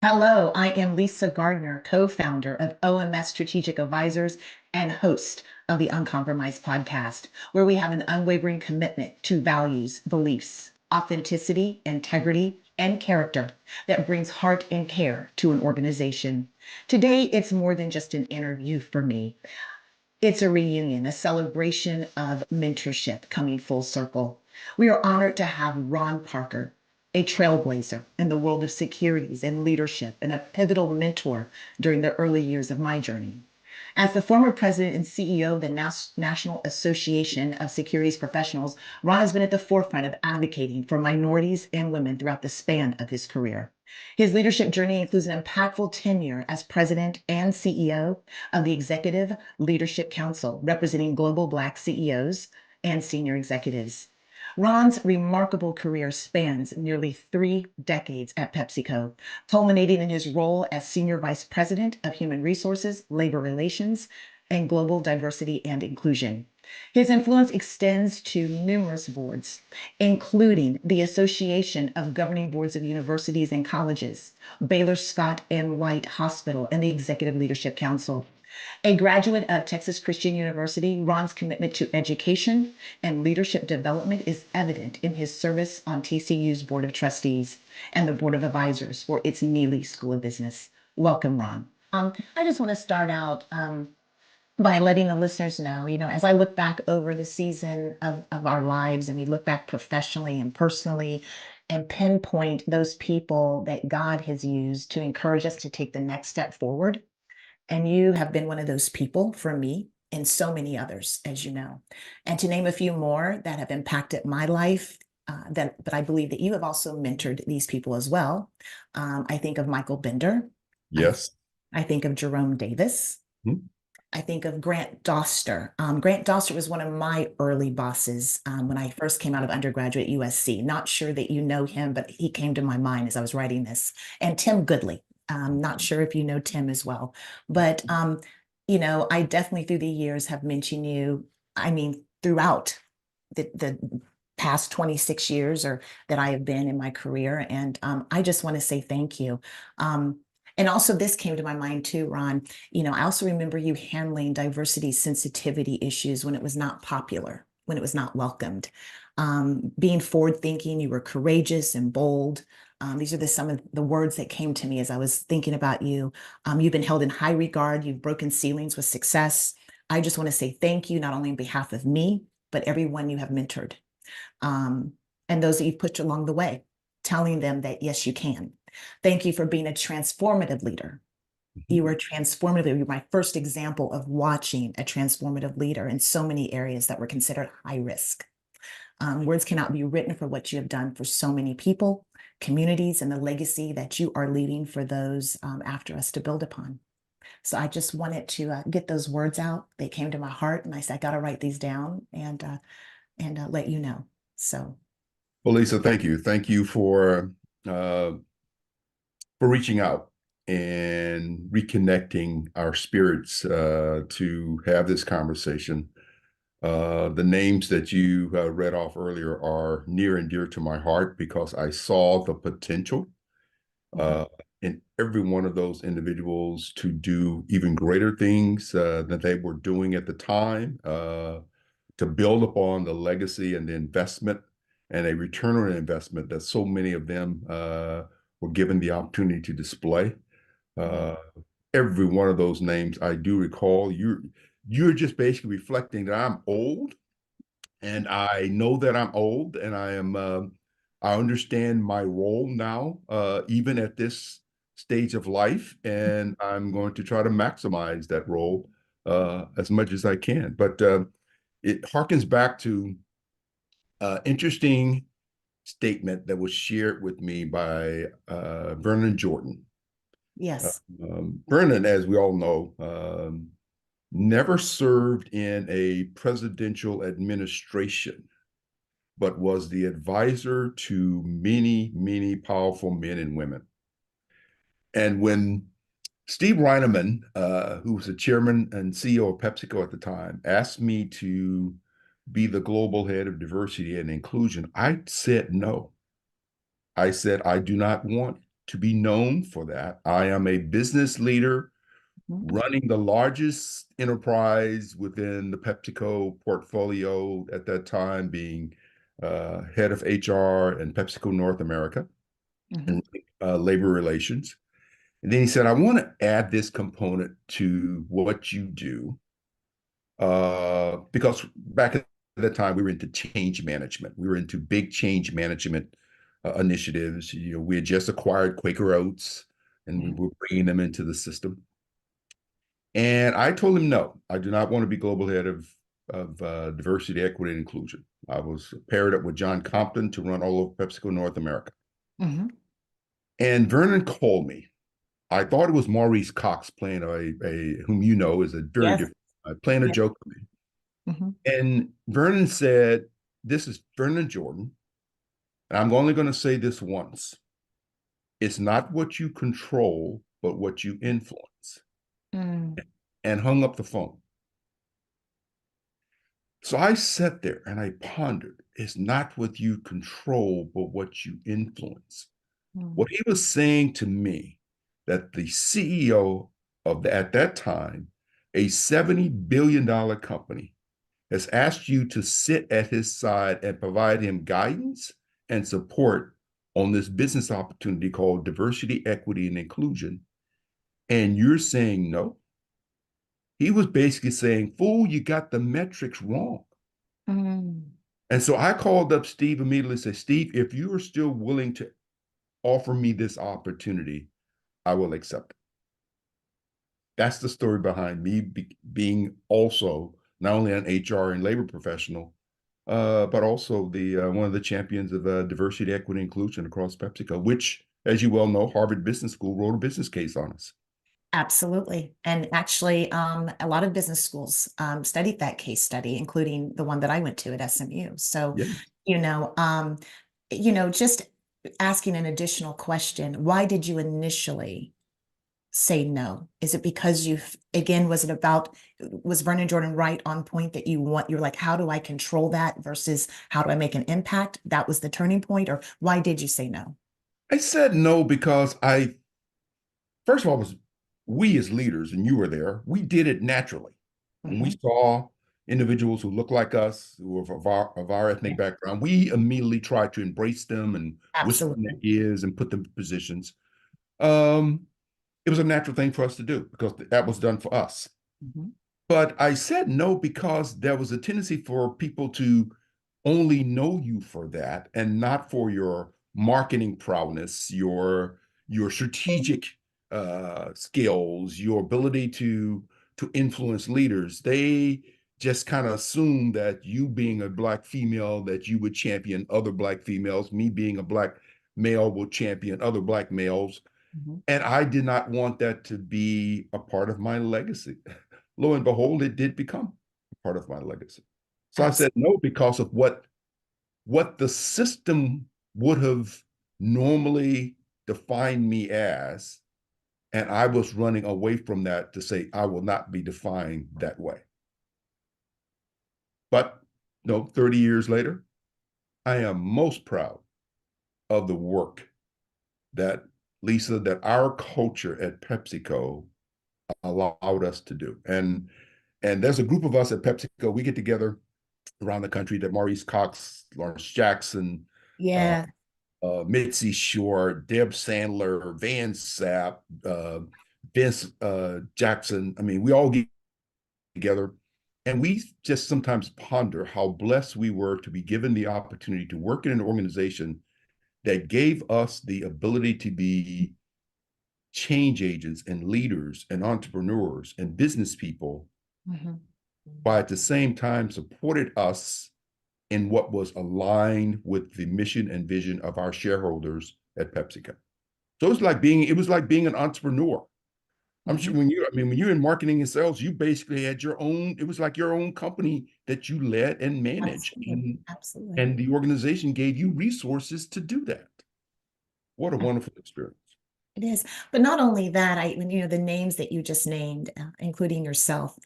Hello, I am Lisa Gardner, co-founder of OMS Strategic Advisors and host of the Uncompromise Podcast, where we have an unwavering commitment to values, beliefs, authenticity, integrity, and character that brings heart and care to an organization. Today, it's more than just an interview for me. It's a reunion, a celebration of mentorship coming full circle. We are honored to have Ron Parker, a trailblazer in the world of securities and leadership and a pivotal mentor during the early years of my journey. As the former president and CEO of the National Association of Securities Professionals, Ron has been at the forefront of advocating for minorities and women throughout the span of his career. His leadership journey includes an impactful tenure as president and CEO of the Executive Leadership Council, representing global Black CEOs and senior executives. Ron's remarkable career spans nearly 3 decades at PepsiCo, culminating in his role as Senior Vice President of Human Resources, Labor Relations, and Global Diversity and Inclusion. His influence extends to numerous boards, including the Association of Governing Boards of Universities and Colleges, Baylor Scott and White Hospital, and the Executive Leadership Council. A graduate of Texas Christian University, Ron's commitment to education and leadership development is evident in his service on TCU's Board of Trustees and the Board of Advisors for its Neely School of Business. Welcome, Ron. I just want to start out by letting the listeners know, as I look back over the season of our lives and we look back professionally and personally and pinpoint those people that God has used to encourage us to take the next step forward. And you have been one of those people for me and so many others, as you know. And to name a few more that have impacted my life, but I believe that you have also mentored these people as well. I think of Michael Bender. I, Yes. I think of Jerome Davis. Hmm. I think of Grant Doster. Grant Doster was one of my early bosses when I first came out of undergraduate at USC. Not sure that you know him, but he came to my mind as I was writing this. And Tim Goodley. Not sure if you know Tim as well, but I definitely through the years have mentioned you. I mean, throughout the past 26 years or that I have been in my career, and I just want to say thank you. And also, this came to my mind too, Ron. I also remember you handling diversity sensitivity issues when it was not popular, when it was not welcomed. Being forward thinking, you were courageous and bold. These are some of the words that came to me as I was thinking about you. You've been held in high regard. You've broken ceilings with success. I just want to say thank you, not only on behalf of me, but everyone you have mentored um, and those that you've put along the way, telling them that, yes, you can. Thank you for being a transformative leader. You were transformative. You're my first example of watching a transformative leader in so many areas that were considered high risk. Words cannot be written for what you have done for so many people, communities, and the legacy that you are leaving for those after us to build upon. So I just wanted to get those words out. They came to my heart, and I said, I got to write these down and let you know. So, Well, Lisa, thank you. Thank you uh, for reaching out and reconnecting our spirits to have this conversation. The names that you read off earlier are near and dear to my heart because I saw the potential uh, in every one of those individuals to do even greater things than they were doing at the time, to build upon the legacy and the investment and a return on investment that so many of them were given the opportunity to display. Uh, every one of those names I do recall. You're just basically reflecting that I'm old, and I know that I'm old, and I understand my role now, even at this stage of life, and I'm going to try to maximize that role as much as I can. But it harkens back to interesting statement that was shared with me by Vernon Jordan. Uh, yes. Vernon, as we all know, never served in a presidential administration, but was the advisor to many, many powerful men and women. And when Steve Reineman, who was the chairman and CEO of PepsiCo at the time, asked me to be the global head of diversity and inclusion, I said no. I said, I do not want to be known for that. I am a business leader Mhm. running the largest enterprise within the PepsiCo portfolio at that time, being head of HR and PepsiCo North America Mhm. and labor relations. And then he said, I want to add this component to what you do because back at that time we were into change management. We were into big change management initiatives. We had just acquired Quaker Oats, and we Mhm. were bringing them into the system. And I told him, no, I do not want to be global head of diversity, equity, and inclusion. I was paired up with John Compton to run all of PepsiCo North America. Mhm. And Vernon called me. I thought it was Maurice Cox playing a whom you know is a very Yes. different playing a Yes. joke for me. Mhm. And Vernon said, "This is Vernon Jordan, and I'm only going to say this once. It's not what you control, but what you influence." Mm. And hung up the phone. So I sat there and I pondered, it's not what you control, but what you influence. Mm. What he was saying to me, that the CEO of at that time, a $70 billion company, has asked you to sit at his side and provide him guidance and support on this business opportunity called diversity, equity, and inclusion. And you're saying no. He was basically saying, fool, you got the metrics wrong. Mm. And so I called up Steve immediately and said, Steve, if you are still willing to offer me this opportunity, I will accept it. That's the story behind me being also not only an HR and labor professional, but also the one of the champions of diversity, equity, inclusion across PepsiCo, which, as you well know, Harvard Business School wrote a business case on us. Absolutely. And actually, a lot of business schools studied that case study, including the one that I went to at SMU. So, Yeah. you know, um, just asking an additional question, why did you initially say no? Is it because again, was Vernon Jordan right on point that you're like, how do I control that versus how do I make an impact? That was the turning point, or why did you say no? I said no because first of all, was we as leaders, and you were there, we did it naturally. When we Hmm. saw individuals who look like us, who were of our ethnic Yeah, background, we immediately tried to embrace them and whisper in their absolutely. ears and put them in positions. Um, it was a natural thing for us to do because that was done for us. Hmm. But I said no because there was a tendency for people to only know you for that and not for your marketing prowess, your strategic skills, your ability to influence leaders. They just kind of assume that you being a black female, that you would champion other black females. Me being a black male will champion other black males. Hmm. And I did not want that to be a part of my legacy. Lo and behold, it did become a part of my legacy. So I said Absolutely. no because of what the system would have normally defined me as, and I was running away from that to say I will not be defined that way. But no, 30 years later, I am most proud of the work that Lisa, that our culture at PepsiCo allowed us to do. And there's a group of us at PepsiCo. We get together around the country that Maurice Cox, Lawrence Jackson, uh, Yeah. Mitzi Shore, Deb Sandler, Van Sapp, Vince Jackson. I mean, we all get together and we just sometimes ponder how blessed we were to be given the opportunity to work in an organization that gave us the ability to be change agents and leaders and entrepreneurs and business people, Hmm. but at the same time supported us in what was aligned with the mission and vision of our shareholders at PepsiCo. So it was like being an entrepreneur. I'm sure Hmm. when you're in marketing and sales, you basically had your own, it was like your own company that you led and managed. Absolutely. Absolutely. And the organization gave you resources to do that. What a wonderful experience. It is. But not only that, the names that you just named, including yourself,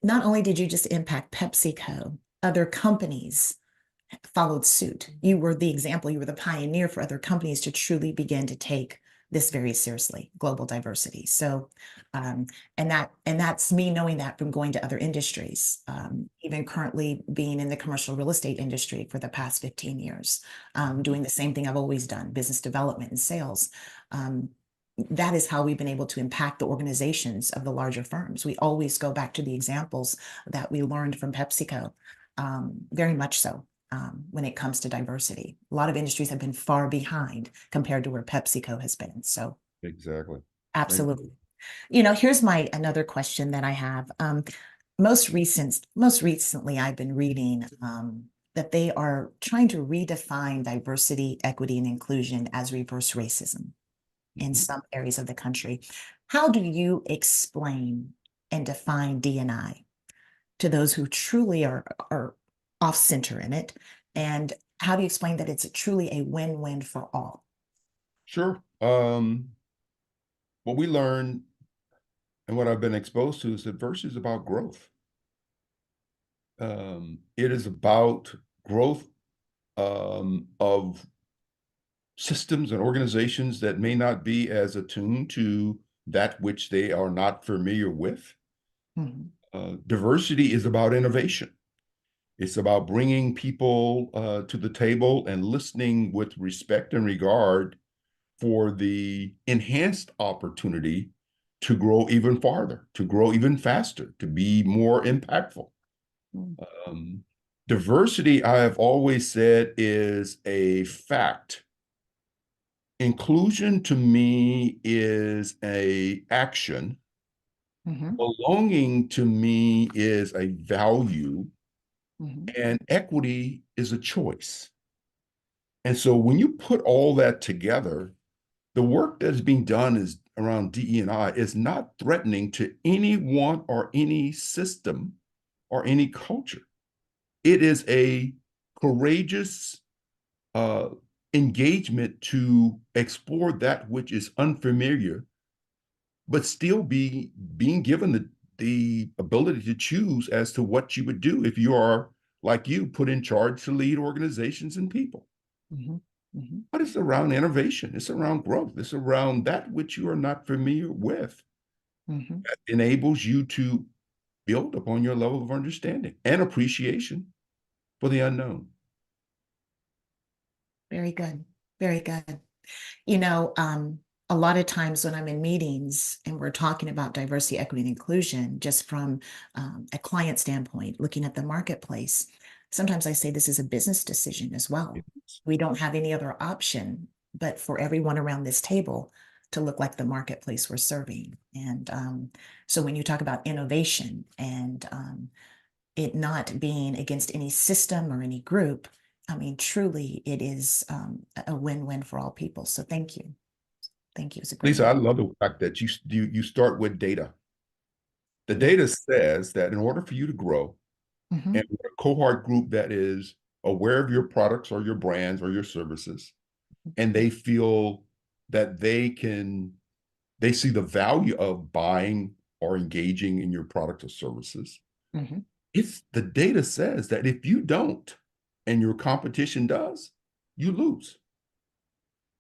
not only did you just impact PepsiCo, other companies followed suit. You were the example, you were the pioneer for other companies to truly begin to take this very seriously, global diversity. So, and that's me knowing that from going to other industries, even currently being in the commercial real estate industry for the past 15 years, doing the same thing I've always done, business development and sales. That is how we've been able to impact the organizations of the larger firms. We always go back to the examples that we learned from PepsiCo, very much so. When it comes to diversity, a lot of industries have been far behind compared to where PepsiCo has been. So Exactly. absolutely. Here's another question that I have. Most recently, I've been reading that they are trying to redefine diversity, equity, and inclusion as reverse racism in some areas of the country. How do you explain and define D&I to those who truly are off center in it? And how do you explain that it's truly a win-win for all? Sure. What we learned and what I've been exposed to is that diversity is about growth. It is about growth of systems and organizations that may not be as attuned to that which they are not familiar with. Diversity is about innovation. It's about bringing people to the table and listening with respect and regard for the enhanced opportunity to grow even farther, to grow even faster, to be more impactful. Diversity, I have always said, is a fact. Inclusion to me is a action. Belonging to me is a value, and equity is a choice. And so when you put all that together, the work that is being done is around DE&I is not threatening to anyone or any system or any culture. It is a courageous engagement to explore that which is unfamiliar, but still being given the ability to choose as to what you would do if you are, like you, put in charge to lead organizations and people. But it's around innovation. It's around growth. It's around that which you are not familiar with. That enables you to build upon your level of understanding and appreciation for the unknown. Very good. Very good. You know, a lot of times when I'm in meetings and we're talking about diversity, equity, and inclusion, just from a client standpoint, looking at the marketplace, sometimes I say this is a business decision as well. We don't have any other option but for everyone around this table to look like the marketplace we're serving. And so when you talk about innovation and it not being against any system or any group, I mean, truly, it is a win-win for all people. So thank you. Thank you. It's a great Lisa, I love the fact that you start with data. The data says that in order for you to grow, and a cohort group that is aware of your products or your brands or your services, and they feel that they see the value of buying or engaging in your product or services. It's the data says that if you don't and your competition does, you lose.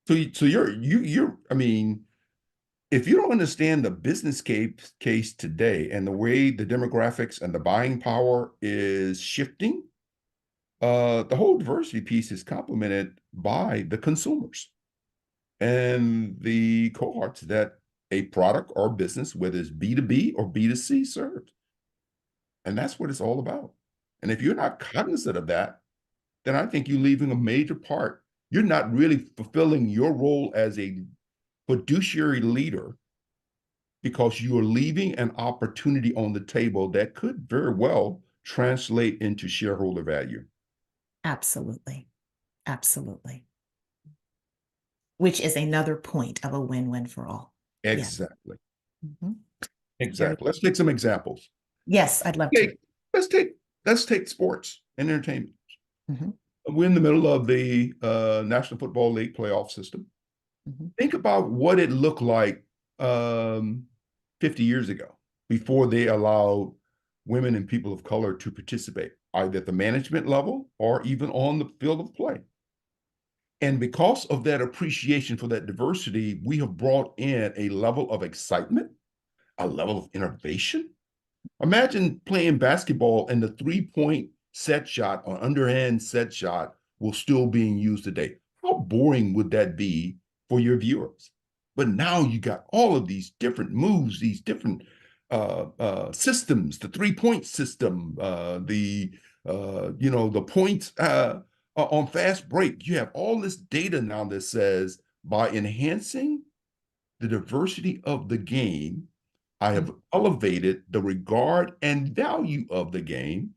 So you're I mean, if you don't understand the business case today and the way the demographics and the buying power is shifting, the whole diversity piece is complemented by the consumers and the cohorts that a product or business, whether it's B2B or B2C, serves. And that's what it's all about. And if you're not cognizant of that, then I think you're leaving a major part. You're not really fulfilling your role as a fiduciary leader because you are leaving an opportunity on the table that could very well translate into shareholder value. Absolutely. Absolutely. Which is another point of a win-win for all. Exactly. Yeah. Exactly. Let's take some examples. Yes, I'd love to. Let's take sports and entertainment. We're in the middle of the National Football League playoff system. Think about what it looked like 50 years ago before they allowed women and people of color to participate, either at the management level or even on the field of play. And because of that appreciation for that diversity, we have brought in a level of excitement, a level of innovation. Imagine playing basketball and the three-point set shot or underhand set shot will still being used today. How boring would that be for your viewers? But now you got all of these different moves, these different systems, the three-point system, the points on fast break. You have all this data now that says by enhancing the diversity of the game, I have elevated the regard and value of the game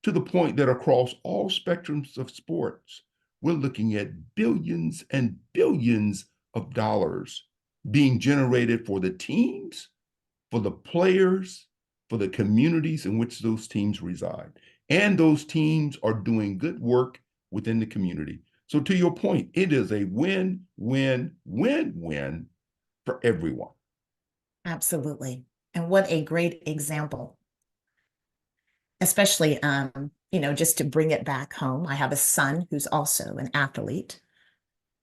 to the point that across all spectrums of sports, we're looking at billions and billions of dollars being generated for the teams, for the players, for the communities in which those teams reside. And those teams are doing good work within the community. So, to your point, it is a win, win, win, win for everyone. Absolutely. And what a great example, especially, just to bring it back home. I have a son who's also an athlete,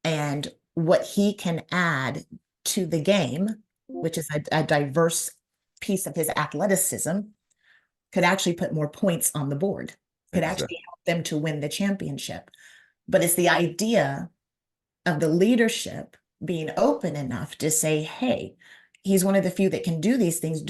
and what he can add to the game, which is a diverse piece of his athleticism, could actually put more points on the board, could Exactly. actually help them to win the championship. But it's the idea of the leadership being open enough to say, hey, he's one of the few that can do these things.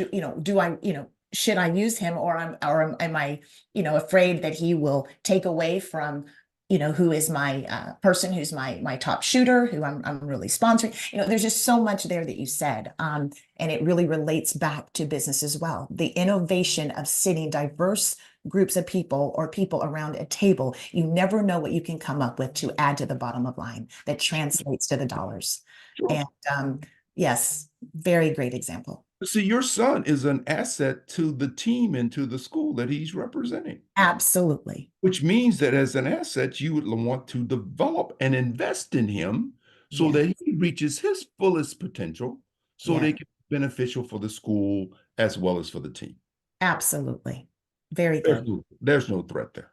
Should I use him, or am I, afraid that he will take away from, who is my person, who's my top shooter, who I'm really sponsoring. There's just so much there that you said, and it really relates back to business as well. The innovation of sitting diverse groups of people or people around a table. You never know what you can come up with to add to the bottom of line that translates to the dollars. Sure. And yes, very great example. See, your son is an asset to the team and to the school that he's representing, Absolutely. which means that as an asset, you would want to develop and invest in him so Yeah. that he reaches his fullest potential so Yeah. they can be beneficial for the school as well as for the team. Absolutely. Very There's good. no, there's no threat there.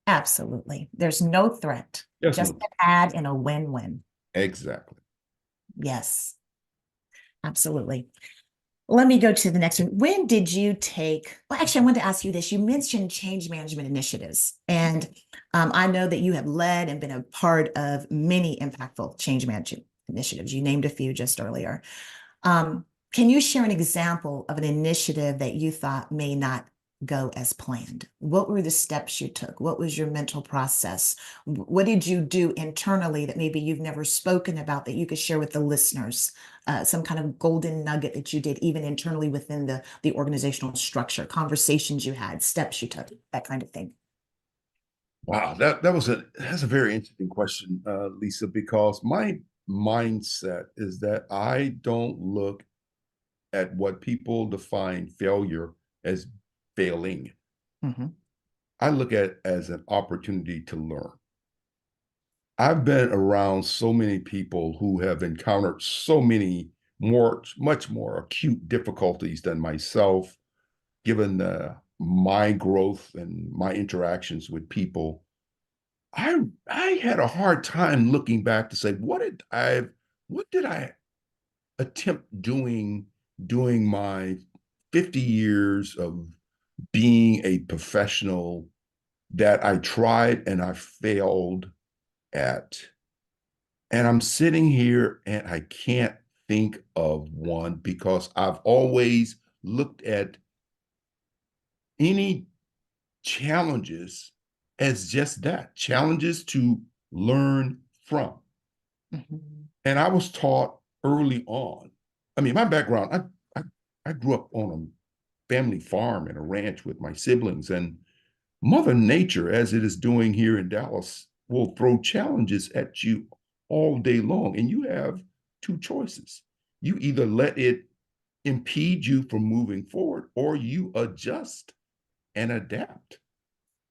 Absolutely. There's no threat, There's just no an add in a win-win. exactly. Yes, absolutely. Let me go to the next one. When did you well, actually, I wanted to ask you this. You mentioned change management initiatives, and I know that you have led and been a part of many impactful change management initiatives. You named a few just earlier. Can you share an example of an initiative that you thought may not go as planned? What were the steps you took? What was your mental process? What did you do internally that maybe you've never spoken about that you could share with the listeners? Some kind of golden nugget that you did even internally within the organizational structure, conversations you had, steps you took, that kind of thing. Wow, that's a very interesting question, Lisa, because my mindset is that I don't look at what people define failure as failing. Mhm. I look at it as an opportunity to learn. I've been around so many people who have encountered so many much more acute difficulties than myself, given my growth and my interactions with people. I had a hard time looking back to say, what did I attempt doing during my 50 years of being a professional that I tried and I failed at. And I'm sitting here and I can't think of one because I've always looked at any challenges as just that, challenges to learn from. Mhm. And I was taught early on. I mean, my background, I grew up on a family farm and a ranch with my siblings, and Mother Nature, as it is doing here in Dallas, will throw challenges at you all day long. And you have two choices. You either let it impede you from moving forward or you adjust and adapt.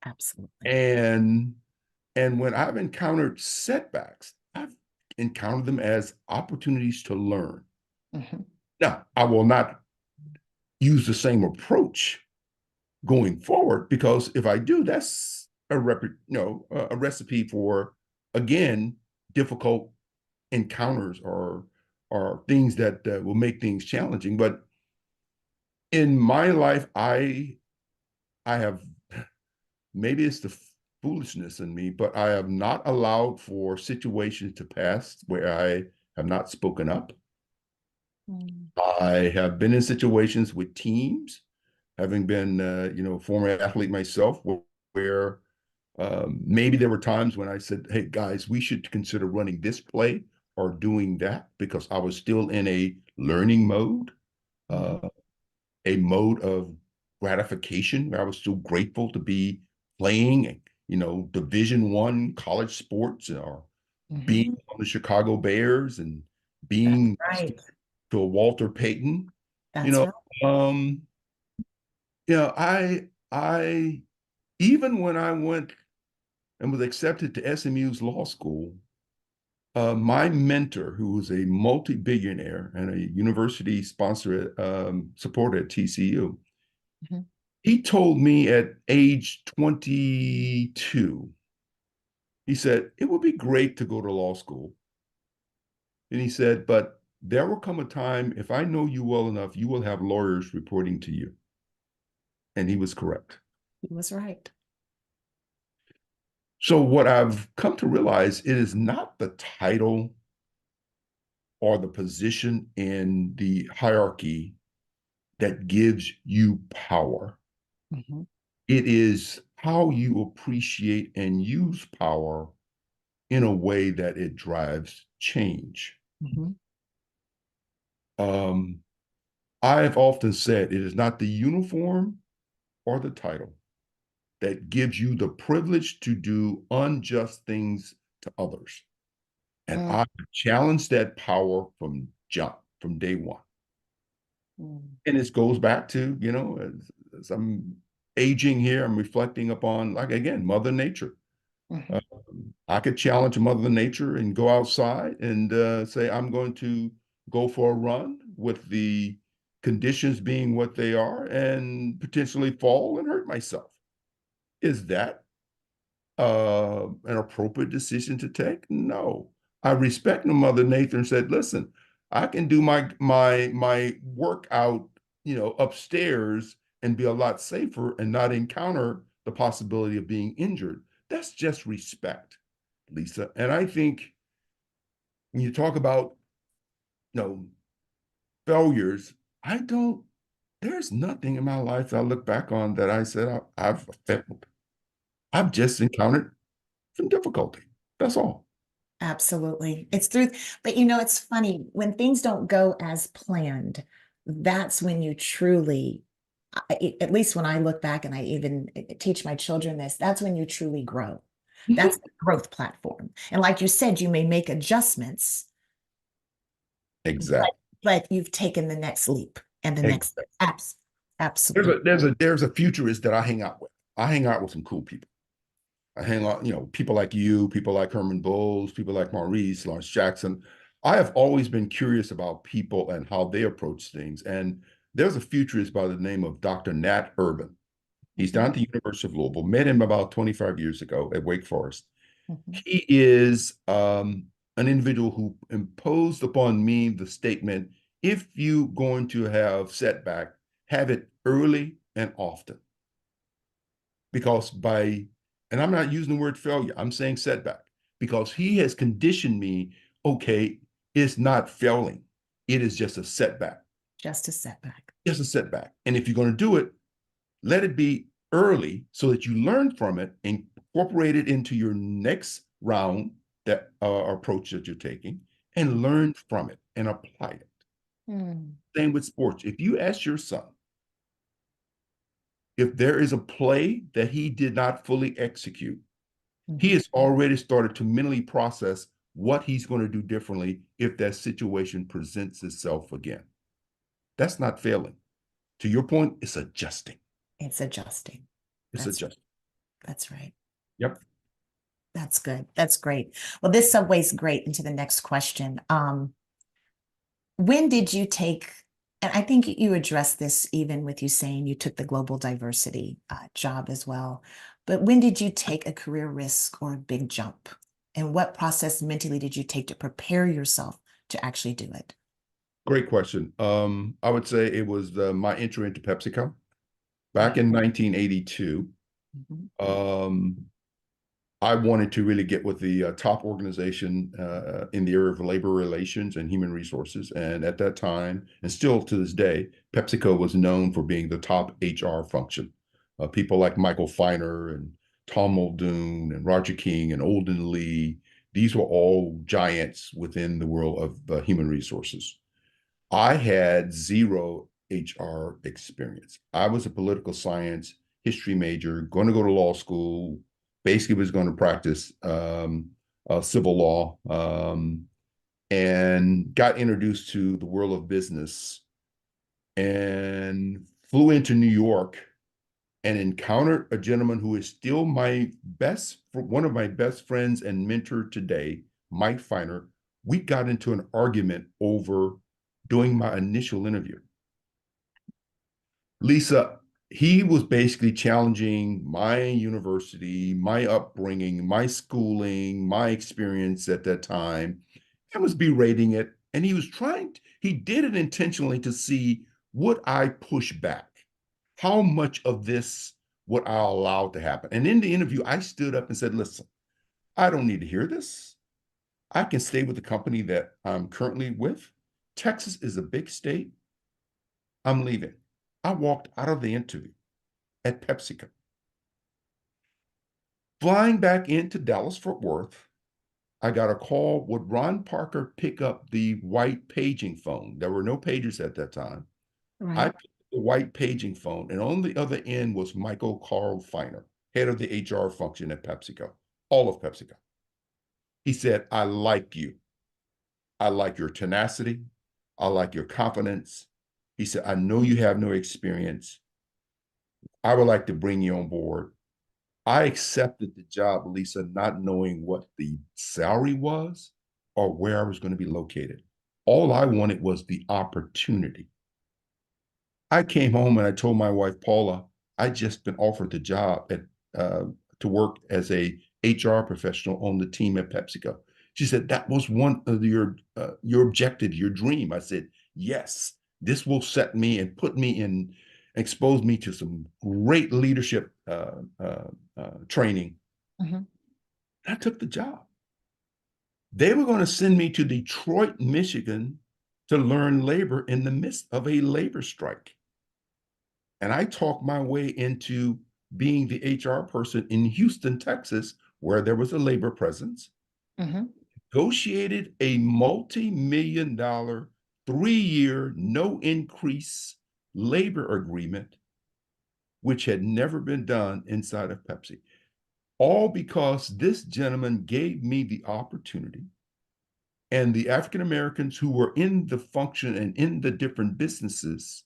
Absolutely. And when I've encountered setbacks, I've encountered them as opportunities to learn. Mhm. Now, I will not use the same approach going forward because if I do, that's a recipe for again difficult encounters or things that will make things challenging. But in my life, I have, maybe it's the foolishness in me, but I have not allowed for situations to pass where I have not spoken up. Mm. I have been in situations with teams, having been, former athlete myself, where maybe there were times when I said, "Hey guys, we should consider running this play or doing that," because I was still in a learning mode, Mhm. uh, a mode of gratification where I was still grateful to be playing, Division I college sports, or being Mhm. on the Chicago Bears and That's being right. to a Walter Payton. You That's know, right. um, I even when I went and was accepted to SMU's law school, my mentor, who was a multi-billionaire and a university sponsor supporter at TCU, Mhm. he told me at age 22, he said, it would be great to go to law school. And he said, but there will come a time, if I know you well enough, you will have lawyers reporting to you. And he was correct. He was right. So what I've come to realize, it is not the title or the position in the hierarchy that gives you power. Mhm. It is how you appreciate and use power in a way that it drives change. Mhm. Um, I've often said it is not the uniform or the title that gives you the privilege to do unjust things to others. And Mm. I challenge that power from day one. Mm. And this goes back to, as I'm aging here, I'm reflecting upon, like, again, Mother Nature. Mhm. I could challenge Mother Nature and go outside and say, I'm going to go for a run with the conditions being what they are and potentially fall and hurt myself. Is that an appropriate decision to take? No. I respect the Mother Nature and said, listen, I can do my workout, upstairs and be a lot safer and not encounter the possibility of being injured. That's just respect, Lisa. And I think when you talk about, you know, failures, I don't, there's nothing in my life that I look back on that I said I've failed. I've just encountered some difficulty. That's all. Absolutely. It's through, but it's funny when things don't go as planned, that's when you truly, at least when I look back and I even teach my children this, that's when you truly grow. That's Mhm. the growth platform. And like you said, you may make adjustments, but, Exactly. but you've taken the next leap and the next Exactly. There's absolutely. a there's a there's a futurist that I hang out with. I hang out with some cool people. I hang out, people like you, people like Herman Bowles, people like Maurice, Lawrence Jackson. I have always been curious about people and how they approach things. And there's a futurist by the name of Dr. Nat Urban. He's down Mhm. at the University of Louisville. Met him about 25 years ago at Wake Forest. Mhm. He is an individual who imposed upon me the statement, if you're going to have setback, have it early and often. Because and I'm not using the word failure, I'm saying setback, because he has conditioned me, okay, it's not failing, it is just a setback, Just a setback. just a setback. And if you're going to do it, let it be early so that you learn from it and incorporate it into your next round, that approach that you're taking, and learn from it and apply it. Mm. Same with sports. If you ask your son if there is a play that he did not fully execute, he Mhm. has already started to mentally process what he's going to do differently if that situation presents itself again. That's not failing. To your point, it's adjusting. It's adjusting. It's That's adjusting. that's right. Yep. That's good. That's great. Well, this segues great into the next question. When did you take, and I think you addressed this even with you saying you took the global diversity job as well, but when did you take a career risk or a big jump? And what process mentally did you take to prepare yourself to actually do it? Great question. I would say it was my entry into PepsiCo back Right. in 1982. Mhm. Um, I wanted to really get with the top organization in the area of labor relations and human resources. And at that time, and still to this day, PepsiCo was known for being the top HR function. People like Michael Feiner and Tom Muldoon and Roger King and Olden Lee, these were all giants within the world of human resources. I had zero HR experience. I was a political science history major, going to go to law school, basically was going to practice civil law, and got introduced to the world of business and flew into New York and encountered a gentleman who is still one of my best friends and mentor today, Mike Feiner. We got into an argument over doing my initial interview. Lisa, he was basically challenging my university, my upbringing, my schooling, my experience at that time, and was berating it. And he did it intentionally to see would I push back? How much of this would I allow to happen? And in the interview, I stood up and said, listen, I don't need to hear this. I can stay with the company that I'm currently with. Texas is a big state. I'm leaving. I walked out of the interview at PepsiCo. Flying back into Dallas Fort Worth, I got a call. Would Ron Parker pick up the white paging phone? There were no pagers at that time. I Right. picked up the white paging phone, and on the other end was Michael Carl Feiner, head of the HR function at PepsiCo, all of PepsiCo. He said, I like you. I like your tenacity. I like your confidence. He said, I know you have no experience. I would like to bring you on board. I accepted the job, Lisa, not knowing what the salary was or where I was going to be located. All I wanted was the opportunity. I came home and I told my wife, Paula, I just been offered the job uh, to work as a HR professional on the team at PepsiCo. She said, that was one of your objective, your dream. I said, yes, this will set me and put me in, expose me to some great leadership training. Mhm. I took the job. They were going to send me to Detroit, Michigan to learn labor in the midst of a labor strike. And I talked my way into being the HR person in Houston, Texas, where there was a labor presence, Mhm. negotiated a multi-million-dollar, 3-year, no increase labor agreement, which had never been done inside of Pepsi. All because this gentleman gave me the opportunity, and the African Americans who were in the function and in the different businesses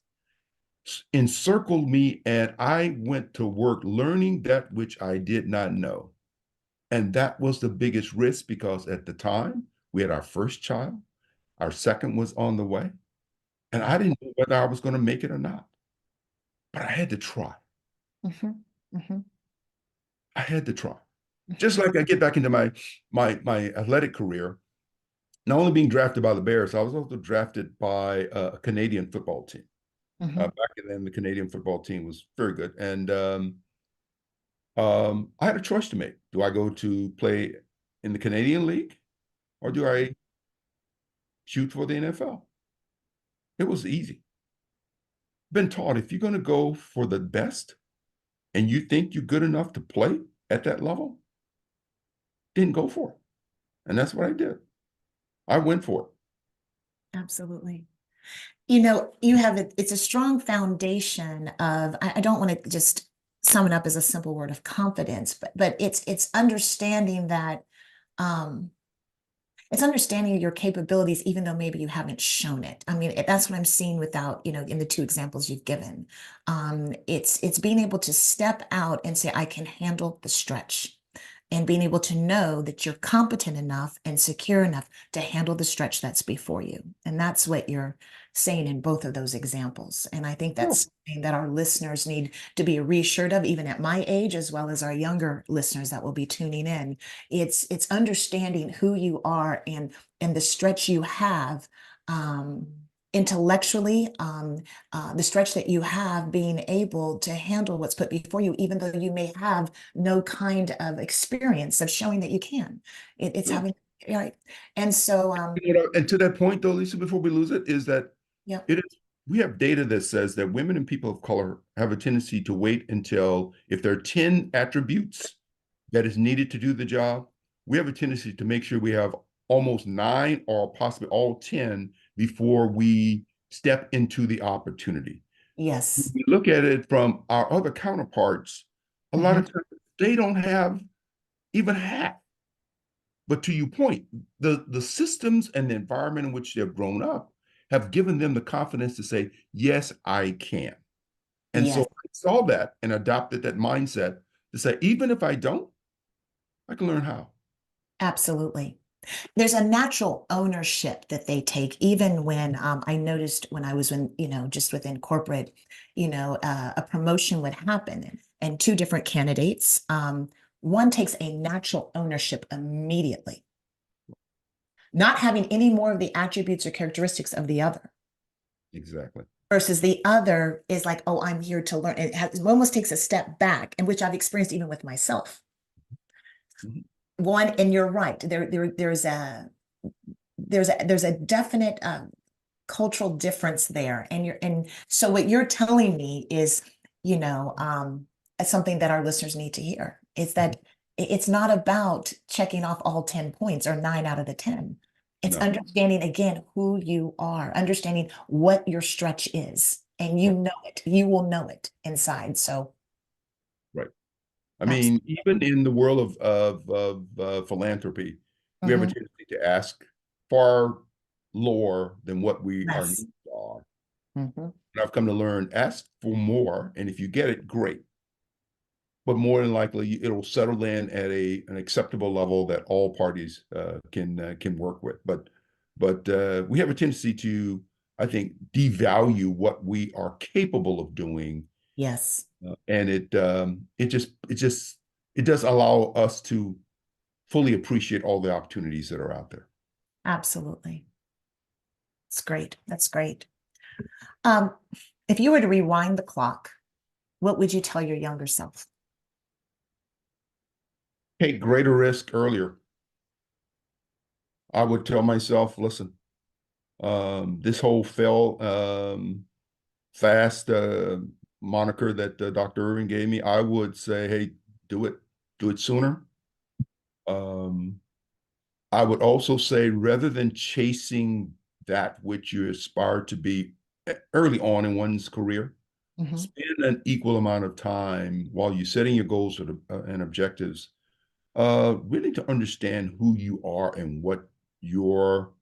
encircled me, and I went to work learning that which I did not know. And that was the biggest risk because at the time we had our first child, our second was on the way, and I didn't know whether I was going to make it or not. But I had to try. Mhm. Mhm. I had to try. Just like I get back into my athletic career, not only being drafted by the Bears, I was also drafted by a Canadian football team. Mhm. Back then, the Canadian football team was very good, and I had a choice to make. Do I go to play in the Canadian League or do I shoot for the NFL? It was easy. Been taught if you're going to go for the best and you think you're good enough to play at that level, then go for it. And that's what I did. I went for it. Absolutely. You have it's a strong foundation of, I don't want to just sum it up as a simple word of confidence, but it's understanding that, um, it's understanding your capabilities, even though maybe you haven't shown it. I mean, that's what I'm seeing without, in the two examples you've given. It's being able to step out and say, I can handle the stretch. and being able to know that you're competent enough and secure enough to handle the stretch that's before you. And that's what you're saying in both of those examples. And I think Yeah. that's something that our listeners need to be reassured of, even at my age, as well as our younger listeners that will be tuning in. It's understanding who you are and the stretch you have, intellectually, the stretch that you have being able to handle what's put before you, even though you may have no kind of experience of showing that you can. It's Yeah. having, right. And so, And to that point, though, Lisa, before we lose it, is that yeah, it is we have data that says that women and people of color have a tendency to wait until if there are 10 attributes that is needed to do the job, we have a tendency to make sure we have almost 9 or possibly all 10 before we step into the opportunity. When yes. we look at it from our other counterparts, a lot Mhm. of times they don't have even half. But to your point, the systems and the environment in which they've grown up have given them the confidence to say, yes, I can. And so Yes, I saw that and adopted that mindset to say, even if I don't, I can learn how. absolutely. There's a natural ownership that they take, even when I noticed when I was just within corporate, a promotion would happen and two different candidates, one takes a natural ownership immediately, not having any more of the attributes or characteristics of the other. Exactly. Versus the other is like, oh, I'm here to learn. It almost takes a step back, and which I've experienced even with myself. Mhm. One, and you're right. There's a definite cultural difference there, and so what you're telling me is, you know, um, something that our listeners need to hear is that it's not about checking off all 10 points or 9 out of the 10. It's No, understanding again who you are, understanding what your stretch is, and you right, know it. You will know it inside. So, right. I mean, absolutely. even in the world of philanthropy, we have a Mhm. tendency to ask far lower than what our Yes. needs are. Mhm. And I've come to learn, ask for more, and if you get it, great. But more than likely, it'll settle in at an acceptable level that all parties can work with. But we have a tendency to, I think, devalue what we are capable of doing, Yes, and it does allow us to fully appreciate all the opportunities that are out there. absolutely. It's great. That's great. Um, if you were to rewind the clock, what would you tell your younger self? Take greater risk earlier. I would tell myself, listen, this whole fast moniker that Dr. Irving gave me, I would say, hey, do it, do it sooner. Um, I would also say, rather than chasing that which you aspire to be early on in one's career, Mhm. spend an equal amount of time while you're setting your goals and objectives, really to understand who you are and what your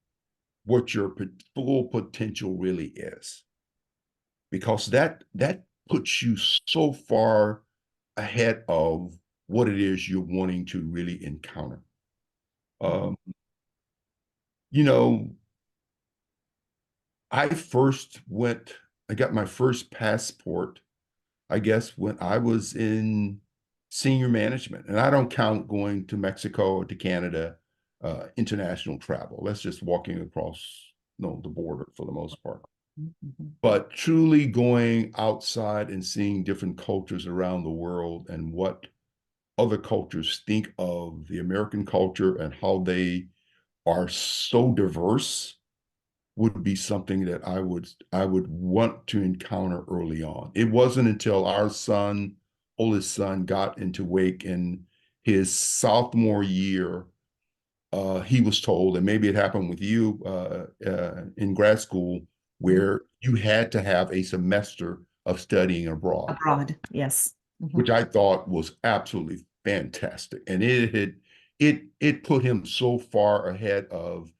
full potential really is, because that puts you so far ahead of what it is you're wanting to really encounter. Mhm. Um, you know, I first went, I got my first passport, I guess, when I was in senior management. And I don't count going to Mexico or to Canada, international travel. That's just walking across, the border for the most part. Mhm. But truly going outside and seeing different cultures around the world and what other cultures think of the American culture and how they are so diverse would be something that I would want to encounter early on. It wasn't until our oldest son, got into Wake in his sophomore year, he was told, and maybe it happened with you in grad school, Mhm. where you had to have a semester of studying abroad, Abroad, yes. Mhm. which I thought was absolutely fantastic. And it put him so far ahead of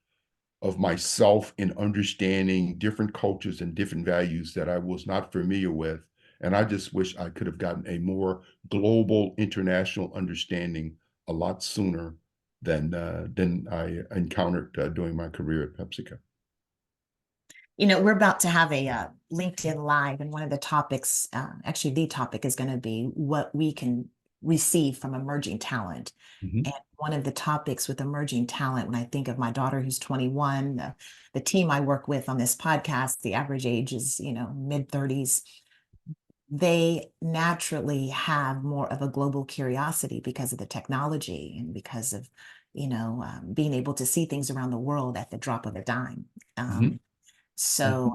myself in understanding different cultures and different values that I was not familiar with. And I just wish I could have gotten a more global, international understanding a lot sooner than I encountered during my career at PepsiCo. We're about to have a LinkedIn Live, and one of the topics, actually, the topic is going to be what we can receive from emerging talent. Mhm. And one of the topics with emerging talent, when I think of my daughter who's 21, the team I work with on this podcast, the average age is, mid 30s. They naturally have more of a global curiosity because of the technology and because of, being able to see things around the world at the drop of a dime. Mhm. So,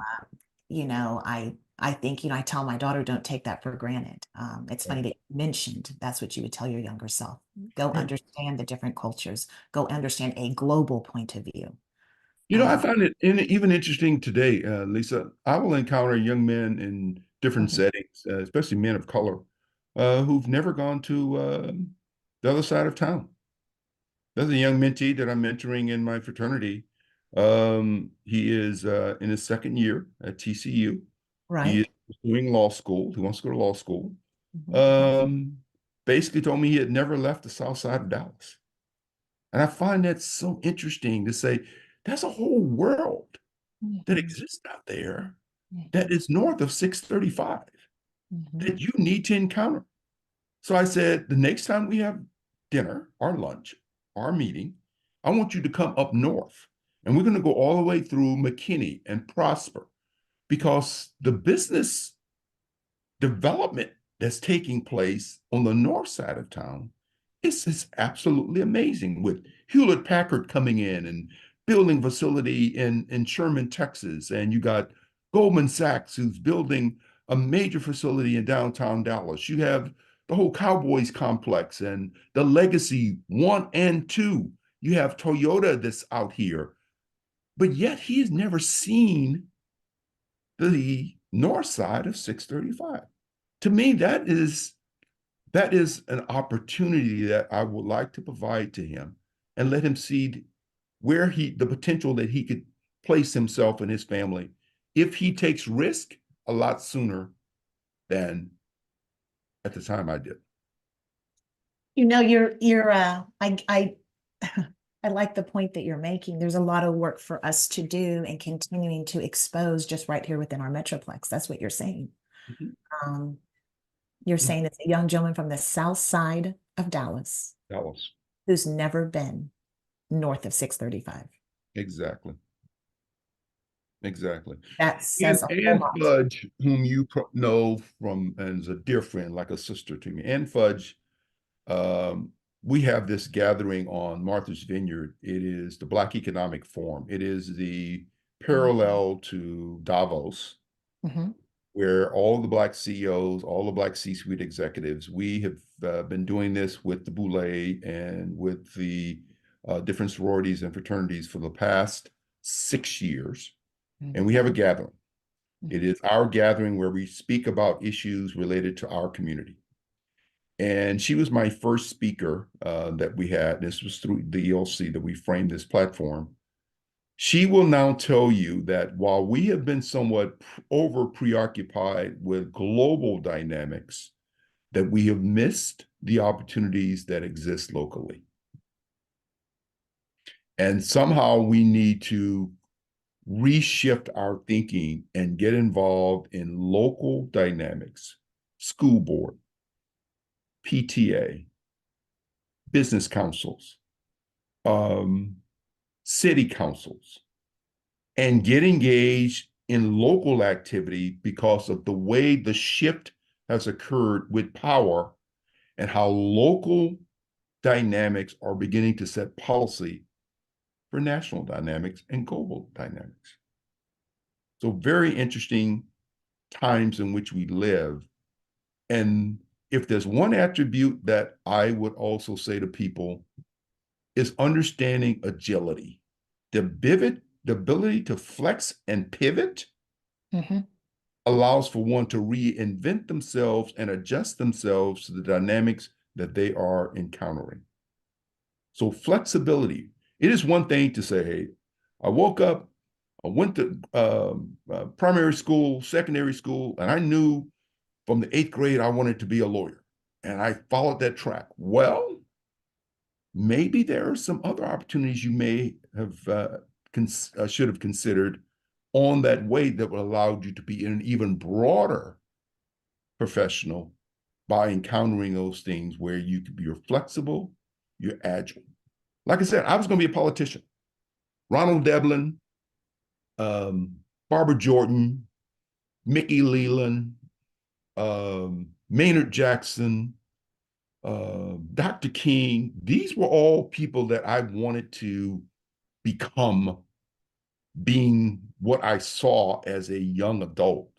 I think, I tell my daughter, don't take that for granted. It's funny that you mentioned that's what you would tell your younger self. Go Right. understand the different cultures. Go understand a global point of view. I Uh, find it even interesting today, Lisa. I will encounter young men in different mhm, settings, especially men of color, who've never gone to the other side of town. There's a young mentee that I'm mentoring in my fraternity. He is in his second year at TCU. He is right. doing law school. He wants to go to law school. Mhm, Um, Basically told me he had never left the south side of Dallas. And I find that so interesting to say there's a whole world that mhm, exists out there that mhm, is north of 635 mhm, that you need to encounter. So I said, the next time we have dinner or lunch or meeting, I want you to come up north. And we're going to go all the way through McKinney and Prosper because the business development that's taking place on the north side of town is absolutely amazing with Hewlett Packard coming in and building facility in Sherman, Texas. And you got Goldman Sachs who's building a major facility in downtown Dallas. You have the whole Cowboys complex and the Legacy 1 and 2. You have Toyota that's out here. But yet he has never seen the north side of 635. To me, that is an opportunity that I would like to provide to him and let him see where the potential that he could place himself and his family if he takes risk a lot sooner than at the time I did. I I like the point that you're making. There's a lot of work for us to do and continuing to expose just right here within our Metroplex. That's what you're saying. Mhm. Um, you're Mhm. saying it's a young gentleman from the south side of Dallas Dallas. who's never been north of 635. Exactly. Exactly. That says a whole And lot. Fudge, whom you know from and is a dear friend, like a sister to me, and Fudge, um, we have this gathering on Martha's Vineyard. It is the Black Economic Forum. It is the parallel to Davos, Mhm. where all the Black CEOs, all the Black C-suite executives, we have been doing this with the Boulay and with the different sororities and fraternities for the past 6 years. And we have a gathering. It Mhm. is our gathering where we speak about issues related to our community. And she was my first speaker that we had. This was through the ELC that we framed this platform. She will now tell you that while we have been somewhat over preoccupied with global dynamics, that we have missed the opportunities that exist locally. And somehow we need to reshift our thinking and get involved in local dynamics, school board, PTA, business councils, um, city councils, and get engaged in local activity because of the way the shift has occurred with power and how local dynamics are beginning to set policy for national dynamics and global dynamics. So, very interesting times in which we live. And if there's one attribute that I would also say to people is understanding agility, the ability to flex and pivot Mhm. allows for one to reinvent themselves and adjust themselves to the dynamics that they are encountering. So flexibility, it is one thing to say, hey, I woke up, I went to primary school, secondary school, and I knew from the eighth grade I wanted to be a lawyer. And I followed that track. Well, maybe there are some other opportunities you may have should have considered on that way that would allow you to be an even broader professional by encountering those things where you're flexible, you're agile. Like I said, I was going to be a politician. Ronald Devlin, Barbara Jordan, Mickey Leland, Maynard Jackson, Dr. King. These were all people that I wanted to become, being what I saw as a young adult.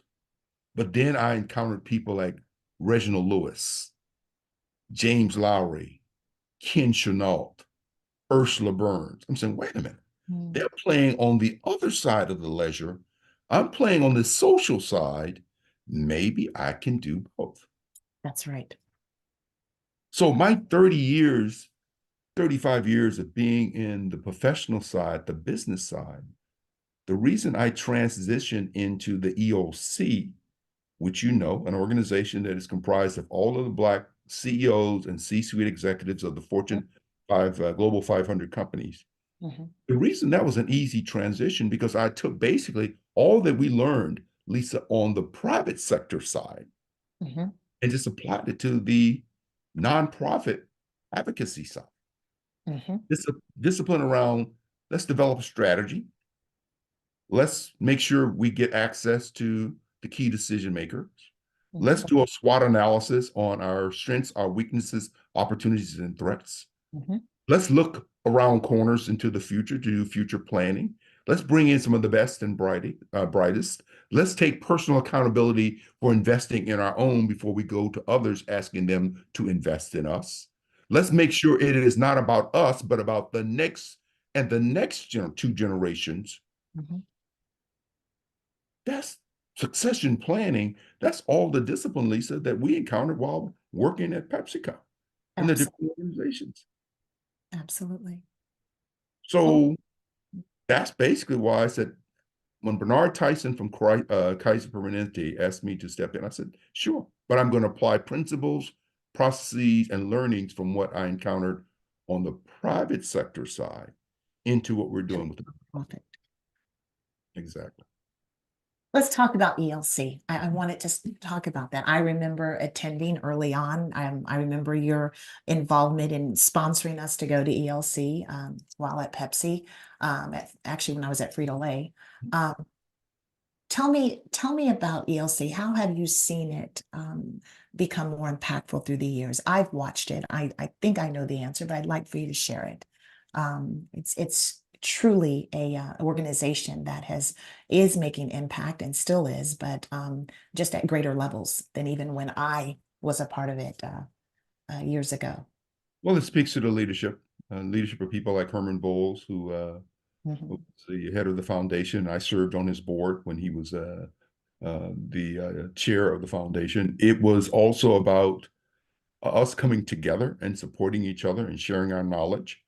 But then I encountered people like Reginald Lewis, James Lowry, Ken Chenault, Ursula Burns. I'm saying, wait a minute. They're playing on the other side of the ledger. I'm playing on the social side. Maybe I can do both. That's right. So my 30 years, 35 years of being in the professional side, the business side, the reason I transitioned into the ELC, which you know, an organization that is comprised of all of the Black CEOs and C-suite executives of the Fortune 5 Global 500 companies. Mm-hmm. The reason that was an easy transition because I took basically all that we learned, Lisa, on the private sector side, mm-hmm. and just applied it to the nonprofit advocacy side. Mm-hmm. Discipline around, let's develop a strategy. Let's make sure we get access to the key decision makers. Mm-hmm. Let's do a SWOT analysis on our strengths, our weaknesses, opportunities, and threats. Mm-hmm. Let's look around corners into the future to do future planning. Let's bring in some of the best and brightest. Let's take personal accountability for investing in our own before we go to others asking them to invest in us. Let's make sure it is not about us, but about the next and the next two generations. Mm-hmm. That's succession planning. That's all the discipline, Lisa, that we encountered while working at PepsiCo and the different organizations. Absolutely. So that's basically why I said, when Bernard Tyson from Kaiser Permanente asked me to step in, I said, sure, but I'm going to apply principles, processes, and learnings from what I encountered on the private sector side into what we're doing with the profit. Exactly. Let's talk about ELC. I wanted to talk about that. I remember attending early on. I remember your involvement in sponsoring us to go to ELC while at Pepsi, actually when I was at Frito-Lay. Tell me about ELC. How have you seen it become more impactful through the years? I've watched it. I think I know the answer, but I'd like for you to share it. It's truly a organization that is making impact and still is, but just at greater levels than even when I was a part of it years ago. Well, it speaks to the leadership of people like Herman Bowles, who mm-hmm. was the head of the foundation. I served on his board when he was the chair of the foundation. It was also about us coming together and supporting each other and sharing our knowledge.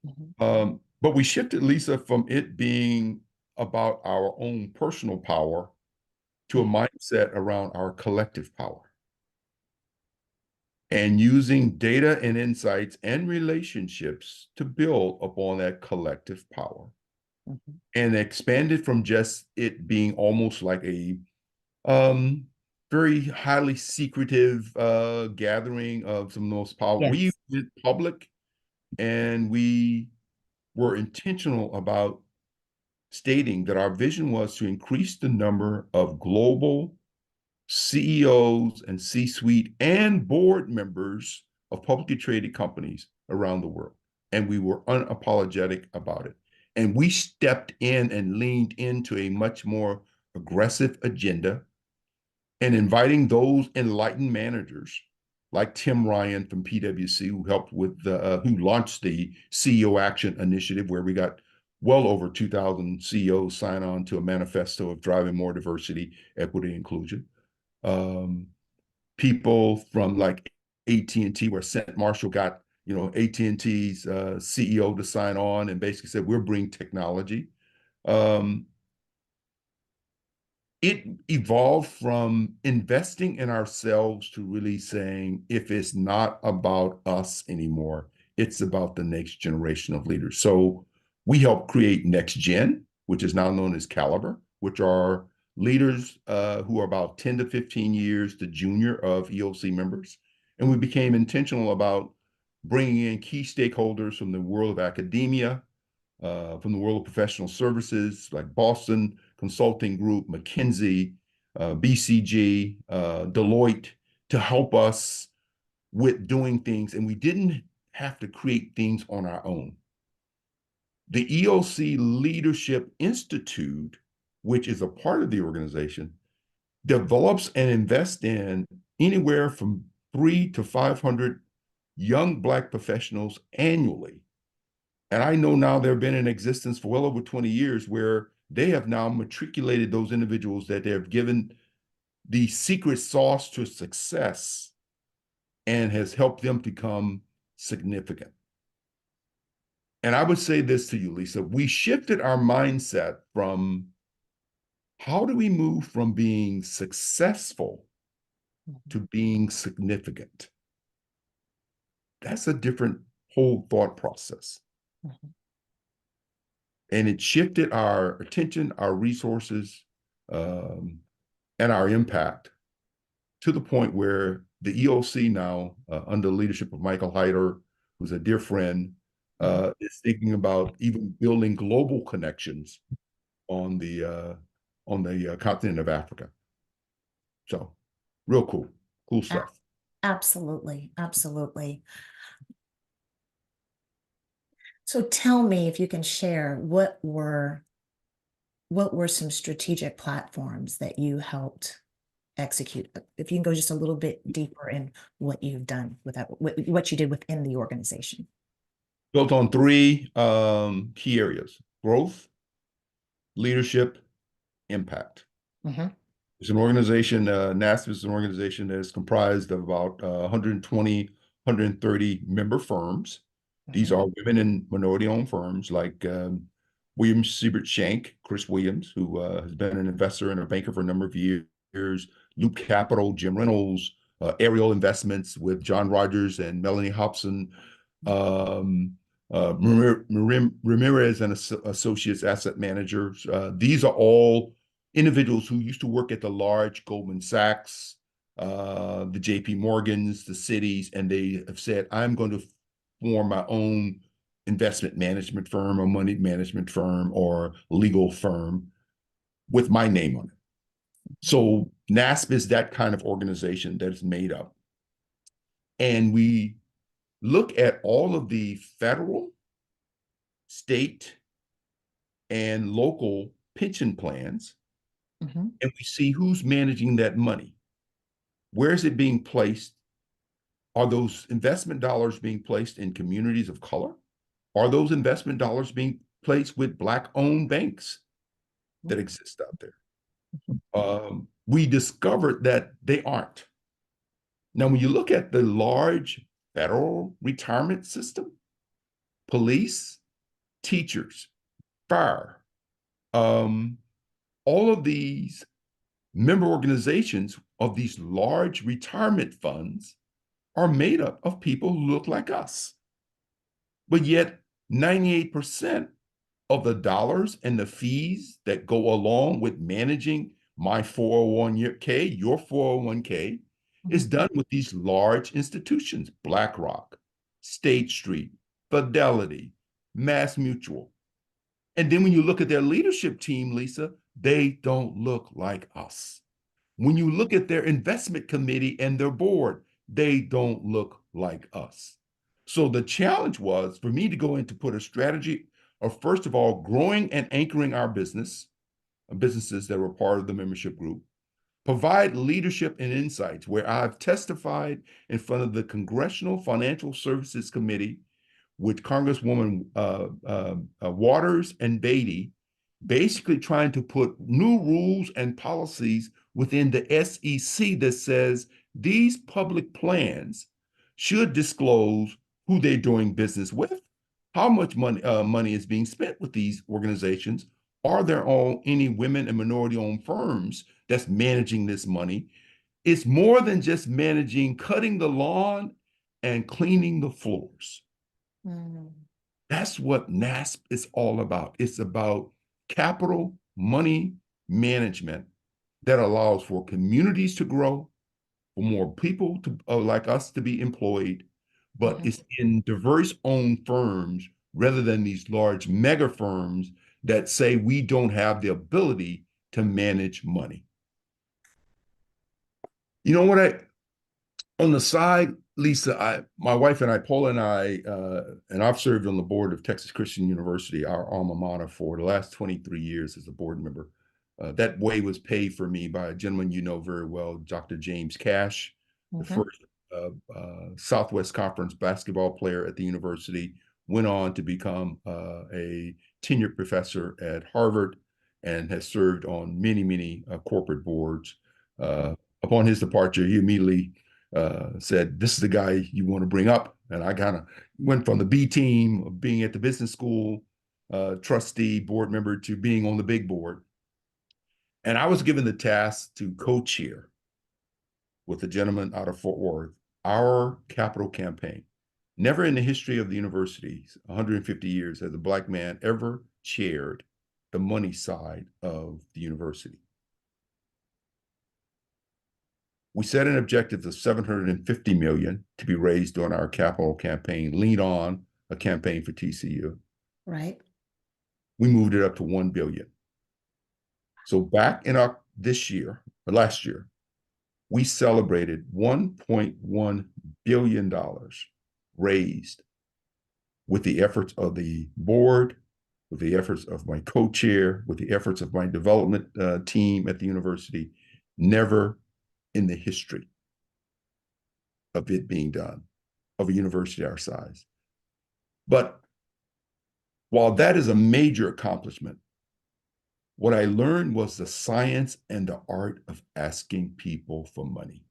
Mm-hmm. But we shifted, Lisa, from it being about our own personal power to a mindset around our collective power. And using data and insights and relationships to build upon that collective power. Mm-hmm. And expanded from just it being almost like a very highly secretive gathering of some of the most powerful. Yes. We used it public, and we were intentional about stating that our vision was to increase the number of global CEOs and C-suite and board members of publicly traded companies around the world. And we were unapologetic about it. And we stepped in and leaned into a much more aggressive agenda and inviting those enlightened managers like Tim Ryan from PwC, who helped with who launched the CEO Action Initiative, where we got well over 2,000 CEOs sign on to a manifesto of driving more diversity, equity, inclusion. People from like AT&T, where Sent Marshall got AT&T's CEO to sign on and basically said, we're bringing technology. It evolved from investing in ourselves to really saying, if it's not about us anymore, It's about the next generation of leaders. So we help create Next Gen, which is now known as Caliber, which are leaders who are about 10 to 15 years the junior of ELC members. And we became intentional about bringing in key stakeholders from the world of academia, from the world of professional services like Boston Consulting Group, McKinsey, BCG, Deloitte, to help us with doing things. And we didn't have to create things on our own. The ELC Leadership Institute, which is a part of the organization, develops and invests in anywhere from 300 to 500 young Black professionals annually. And I know now they've been in existence for well over 20 years, where they have now matriculated those individuals that they have given the secret sauce to success and has helped them become significant. And I would say this to you, Lisa, we shifted our mindset from how do we move from being successful to being significant? That's a different whole thought process. And it shifted our attention, our resources, and our impact to the point where the ELC now, under the leadership of Michael Hyder, who's a dear friend, is thinking about even building global connections on the continent of Africa. So, real cool stuff. Absolutely, absolutely. So tell me, if you can share, what were some strategic platforms that you helped execute? If you can go just a little bit deeper in what you've done with that, what you did within the organization. Built on three key areas: growth, leadership, impact. It's an organization, NASP is an organization that is comprised of about 120, 130 member firms. These are women and minority-owned firms like Williams Siebert Shank, Chris Williams, who has been an investor and a banker for a number of years, Loop Capital, Jim Reynolds, Ariel Investments with John Rogers and Melanie Hobson, Ramirez and Associates Asset Managers. These are all individuals who used to work at the large Goldman Sachs, the JP Morgans, the Cities, and they have said, I'm going to form my own investment management firm or money management firm or legal firm with my name on it. So NASP is that kind of organization that is made up. And we look at all of the federal, state, and local pension plans, and we see who's managing that money. Where is it being placed? Are those investment dollars being placed in communities of color? Are those investment dollars being placed with Black-owned banks that exist out there? We discovered that they aren't. Now, when you look at the large federal retirement system, police, teachers, fire, all of these member organizations of these large retirement funds are made up of people who look like us. But yet 98% of the dollars and the fees that go along with managing my 401k, your 401k, is done with these large institutions: BlackRock, State Street, Fidelity, Mass Mutual. And then when you look at their leadership team, Lisa, they don't look like us. When you look at their investment committee and their board, they don't look like us. So the challenge was for me to go in to put a strategy of, first of all, growing and anchoring our businesses that were part of the membership group, provide leadership and insights, where I've testified in front of the Congressional Financial Services Committee with Congresswoman Waters and Beatty, basically trying to put new rules and policies within the SEC that says these public plans should disclose who they're doing business with, how much money is being spent with these organizations, are there any women and minority-owned firms that's managing this money? It's more than just managing, cutting the lawn and cleaning the floors. Mm. That's what NASP is all about. It's about capital money management that allows for communities to grow, for more people to like us to be employed, but Mhm. it's in diverse owned firms rather than these large mega firms that say we don't have the ability to manage money. You know what on the side, Lisa, my wife and I, Paula and I, and I've served on the board of Texas Christian University, our alma mater, for the last 23 years as a board member. That way was paid for me by a gentleman you know very well, Dr. James Cash, the Mhm. first Southwest Conference basketball player at the university, went on to become a tenured professor at Harvard and has served on many, many corporate boards. Upon his departure, he immediately said, "This is the guy you want to bring up." And I kind of went from the B team of being at the business school, trustee, board member, to being on the big board. And I was given the task to co-chair with a gentleman out of Fort Worth our capital campaign. Never in the history of the university, 150 years, has a Black man ever chaired the money side of the university. We set an objective of 750 million to be raised during our capital campaign, lean on a campaign for TCU. Right. We moved it up to 1 billion. So back in our last year, we celebrated $1.1 billion raised with the efforts of the board, with the efforts of my co-chair, with the efforts of my development team at the university. Never in the history of it being done, of a university our size. But while that is a major accomplishment, what I learned was the science and the art of asking people for money.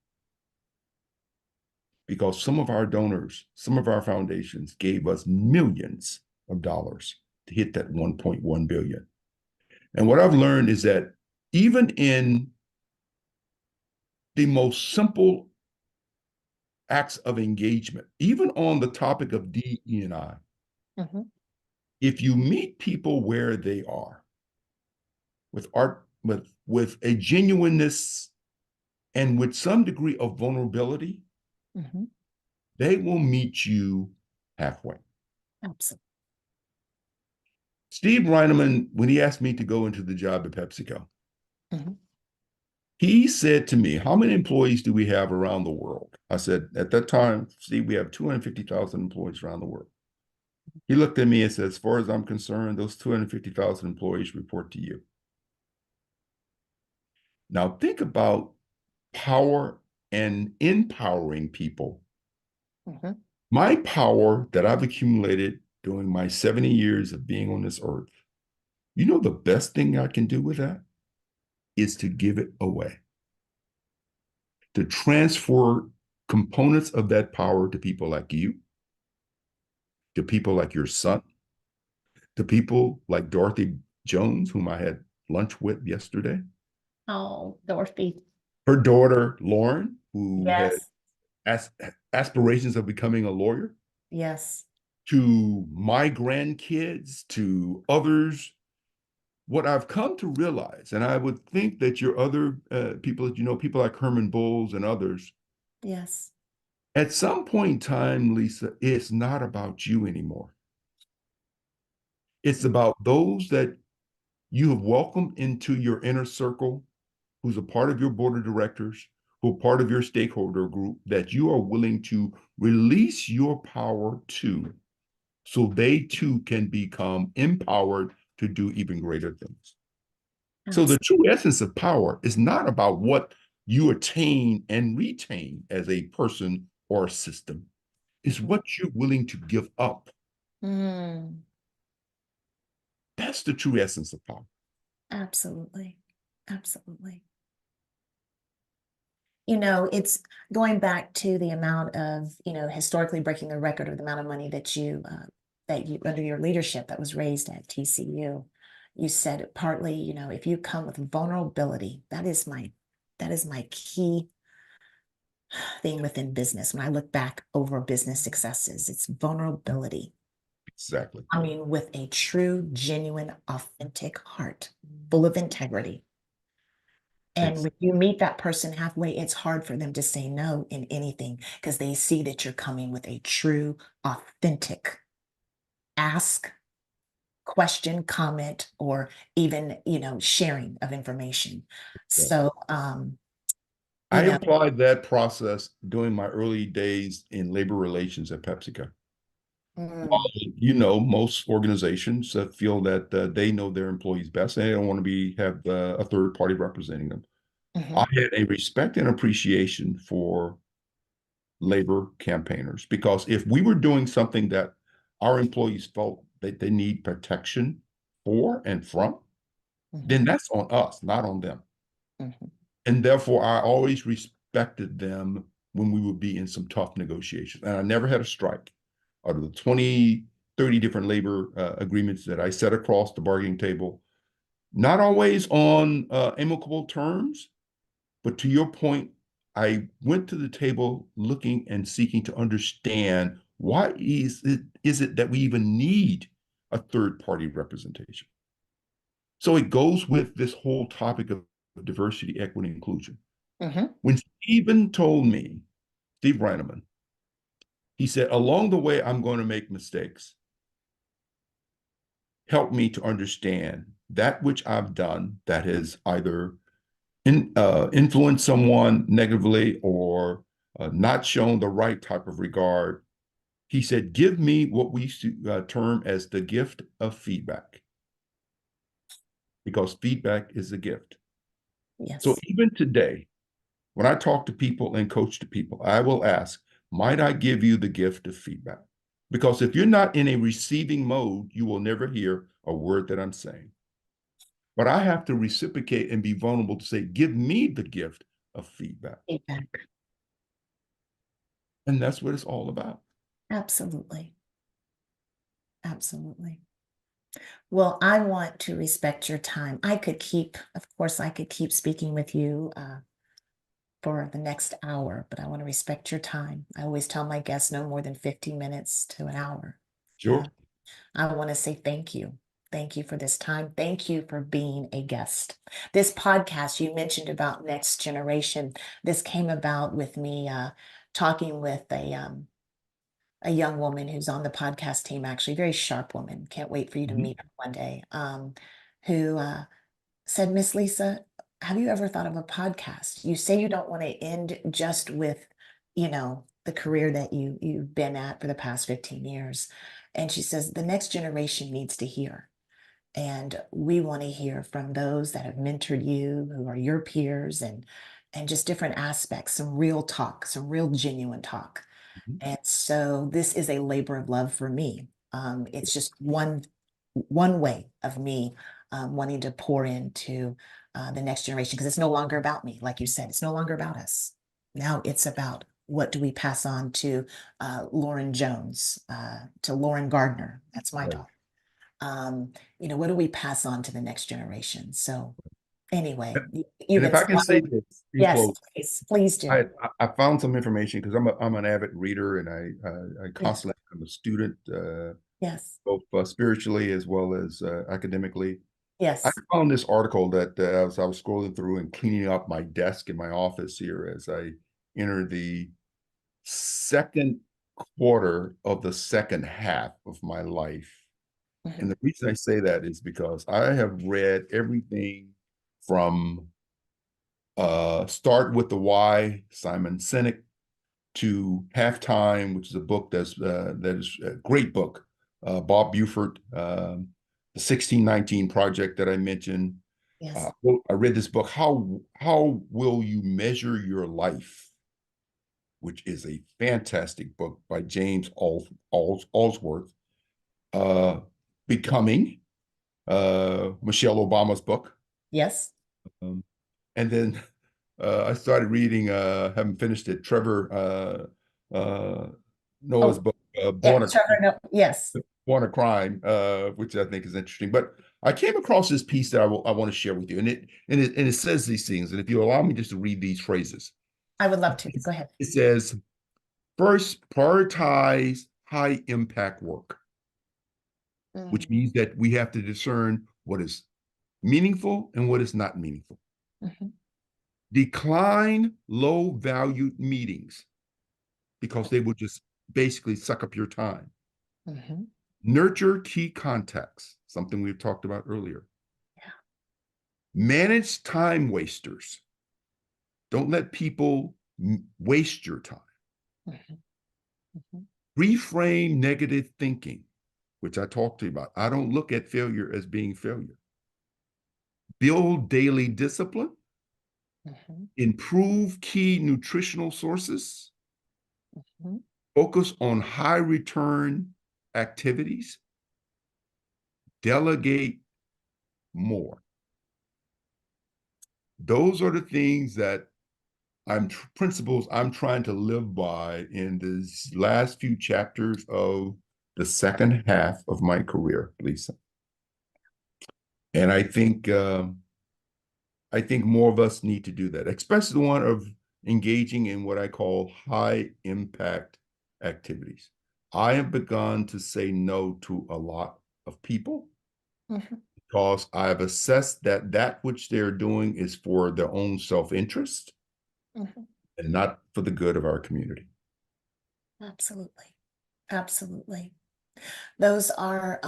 Because some of our donors, some of our foundations gave us millions of dollars to hit that 1.1 billion. And what I've learned is that even in the most simple acts of engagement, even on the topic of DE&I, Mhm. if you meet people where they are, with art, with a genuineness and with some degree of vulnerability, Mhm. they will meet you halfway. Absolutely. Steve Reineman, when he asked me to go into the job at PepsiCo, Mhm. he said to me, "How many employees do we have around the world?" I said, "At that time, Steve, we have 250,000 employees around the world." He looked at me and said, "As far as I'm concerned, those 250,000 employees report to you." Now think about power and empowering people. Mhm. My power that I've accumulated during my 70 years of being on this earth, you know, the best thing I can do with that is to give it away, to transfer components of that power to people like you, to people like your son, to people like Dorothy Jones, whom I had lunch with yesterday, Oh, Dorothy. her daughter, Lauren, who had Yes. as aspirations of becoming a lawyer, Yes. to my grandkids, to others. What I've come to realize, and I would think that your other people that you know, people like Herman Bulls and others, Yes. at some point in time, Lisa, it's not about you anymore. It's about those that you have welcomed into your inner circle, who's a part of your board of directors, who are part of your stakeholder group, that you are willing to release your power to, so they too can become empowered to do even greater things. So the Absolutely. true essence of power is not about what you attain and retain as a person or a system. It's what you're willing to give up. Mm, That's the true essence of power. absolutely. Absolutely. You know, it's going back to the amount of, historically breaking the record of the amount of money that you, under your leadership, that was raised at TCU. You said it partly, if you come with vulnerability, that is my key thing within business. When I look back over business successes, it's vulnerability. Exactly. I mean, with a true, genuine, authentic heart, full of integrity. And when you meet that person halfway, it's hard for them to say no in anything because they see that you're coming with a true, authentic ask, question, comment, or even, sharing of information. Yeah. So, I you know, applied that process during my early days in labor relations at PepsiCo. mm, Most organizations feel that they know their employees best and they don't want to have a third party representing them. I mhm, had a respect and appreciation for labor campaigners because if we were doing something that our employees felt that they need protection for and from, mhm, then that's on us, not on them. mhm. And therefore, I always respected them when we would be in some tough negotiations. And I never had a strike. Out of the 20, 30 different labor agreements that I set across the bargaining table, not always on amicable terms, but to your point, I went to the table looking and seeking to understand why is it that we even need a third party representation? So it goes with this whole topic of diversity, equity, inclusion. Mhm. When Stephen told me, Steve Reineman, he said, along the way, I'm going to make mistakes. Help me to understand that which I've done that has either influenced someone negatively or not shown the right type of regard. He said, give me what we term as the gift of feedback, because feedback is a gift. So Yes. even today, when I talk to people and coach to people, I will ask, might I give you the gift of feedback? Because if you're not in a receiving mode, you will never hear a word that I'm saying. But I have to reciprocate and be vulnerable to say, give me the gift of feedback. Feedback. And that's what it's all about. Absolutely. Absolutely. Well, I want to respect your time. Of course, I could keep speaking with you for the next hour, but I want to respect your time. I always tell my guests no more than 50 minutes to an hour. Sure. I want to say thank you. Thank you for this time. Thank you for being a guest. This podcast you mentioned about next generation, this came about with me talking with a young woman who's on the podcast team, actually, very sharp woman. Can't wait for you to Mhm. meet her one day. Who said, Miss Lisa, have you ever thought of a podcast? You say you don't want to end just with, the career that you've been at for the past 15 years. And she says, the next generation needs to hear. And we want to hear from those that have mentored you, who are your peers, and just different aspects, some real talk, some real genuine talk. Mhm. And so this is a labor of love for me. It's just one way of me wanting to pour into the next generation, because it's no longer about me. Like you said, it's no longer about us. Now it's about what do we pass on to Lauren Jones, to Lauren Gardner. That's my Right. daughter. What do we pass on to the next generation? So anyway, you've And if I can say inspired. this in Yes, close, please do. I found some information because I'm an avid reader and I Yes, constantly am a student, yes, both spiritually as well as academically. I yes, found this article that as I was scrolling through and cleaning up my desk in my office here as I entered the second quarter of the second half of my life. And mhm, the reason I say that is because I have read everything from Start with the Why, Simon Sinek, to Halftime, which is a book that is a great book. Bob Buford, the 1619 Project that I mentioned. yes, I read this book, How Will You Measure Your Life, which is a fantastic book by James Allsworth. Uh, Becoming, Michelle Obama's book. yes. Um, and then I started reading, haven't finished it, Trevor Noah's Oh, book, yeah, Trevor, no, yes, Born a Crime, which I think is interesting. But I came across this piece that I want to share with you, and it says these things. And if you allow me just to read these phrases, I would love to. Go ahead. it says, first, prioritize high impact work. which means that we have to discern what is meaningful and what is not meaningful. Mhm. Decline low valued meetings because they will just basically suck up your time. Mhm. Nurture key contacts, something we've talked about earlier. Yeah. Manage time wasters. Don't let people waste your time. Mhm. Mhm. Reframe negative thinking, which I talked to you about. I don't look at failure as being failure. Build daily discipline. Mhm. Improve key nutritional sources. Mhm. Focus on high return activities. Delegate more. Those are the things that principles I'm trying to live by in these last few chapters of the second half of my career, Lisa. And I think more of us need to do that, especially the one of engaging in what I call high impact activities. I have begun to say no to a lot of people Mhm. because I have assessed that that which they're doing is for their own self-interest Mhm. and not for the good of our community. Absolutely. Absolutely. Those are,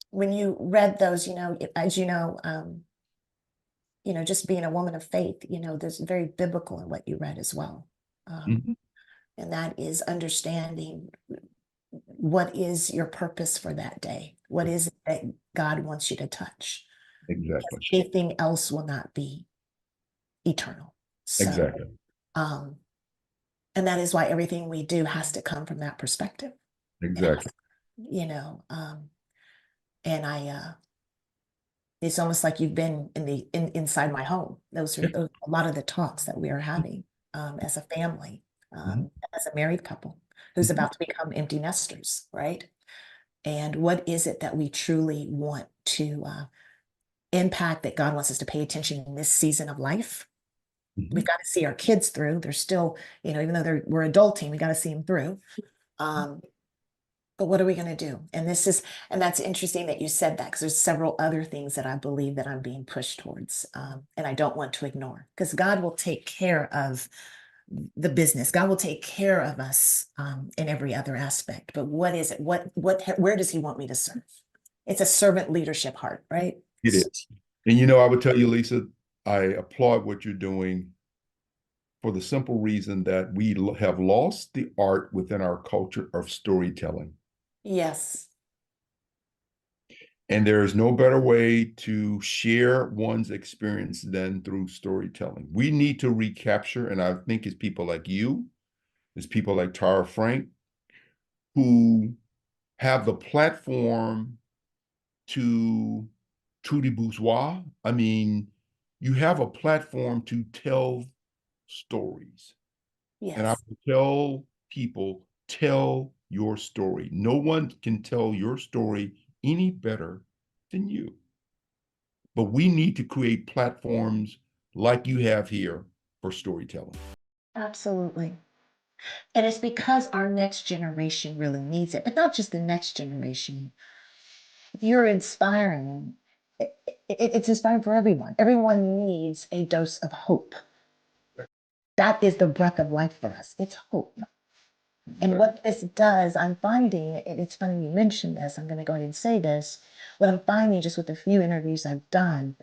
when you read those, as just being a woman of faith, there's very biblical in what you read as well. Mhm. And that is understanding what is your purpose for that day? What is it that God wants you to touch? Exactly. Anything else will not be eternal. So, Exactly. um, and that is why everything we do has to come from that perspective. It has, Exactly. you know, um, and it's almost like you've been inside my home. Those a lot of the talks that we are having as a family, Mhm. as a married couple who's Mhm. about to become empty nesters, right? And what is it that we truly want to impact, that God wants us to pay attention in this season of life? We've Mhm. got to see our kids through. They're still, even though we're adulting, we got to see them through. Um, but what are we going to do? And that's interesting that you said that, because there's several other things that I believe that I'm being pushed towards, and I don't want to ignore, because God will take care of the business. God will take care of us in every other aspect. But what is it? Where does He want me to serve? It's a servant leadership heart, right? It is. And I would tell you, Lisa, I applaud what you're doing for the simple reason that we have lost the art within our culture of storytelling. Yes. And there is no better way to share one's experience than through storytelling. We need to recapture, and I think it's people like you, it's people like Tara Frank, who have the platform to Trudy Bourgeois. I mean, you have a platform to tell stories. And I Yes. will tell people, tell your story. No one can tell your story any better than you. But we need to create platforms like you have here for storytelling. Absolutely. And it's because our next generation really needs it, but not just the next generation. You're inspiring. It's inspiring for everyone. Everyone needs a dose of hope. That is the breath of life for us. It's hope. And what this does, I'm finding, and it's funny you mentioned this, I'm going to go ahead and say this. What I'm finding just with the few interviews I've done,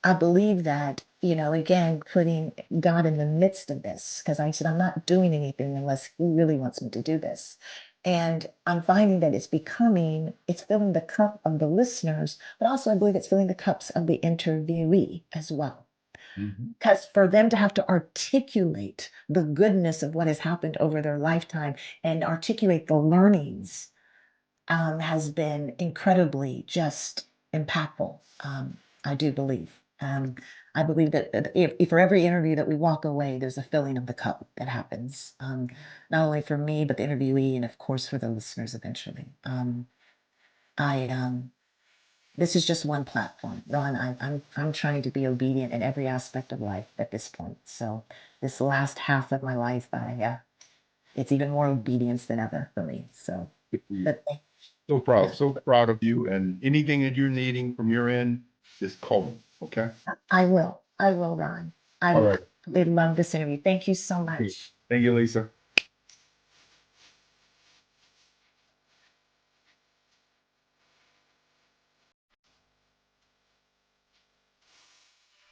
I believe that, again, putting God in the midst of this, because I said, I'm not doing anything unless He really wants me to do this. And I'm finding that it's filling the cup of the listeners, but also I believe it's filling the cups of the interviewee as well. Mhm. Because for them to have to articulate the goodness of what has happened over their lifetime and articulate the learnings has been incredibly just impactful. I do believe. I believe that if for every interview that we walk away, there's a filling of the cup that happens, not only for me, but the interviewee, and of course for the listeners eventually. I This is just one platform, Ron. I'm trying to be obedient in every aspect of life at this point. So this last half of my life, it's even more obedience than ever for me. So, but So proud of you. And anything that you're needing from your end, just call me. Okay. I will. I will, Ron. I All right. would love this interview. Thank you so much. Thank you, Lisa.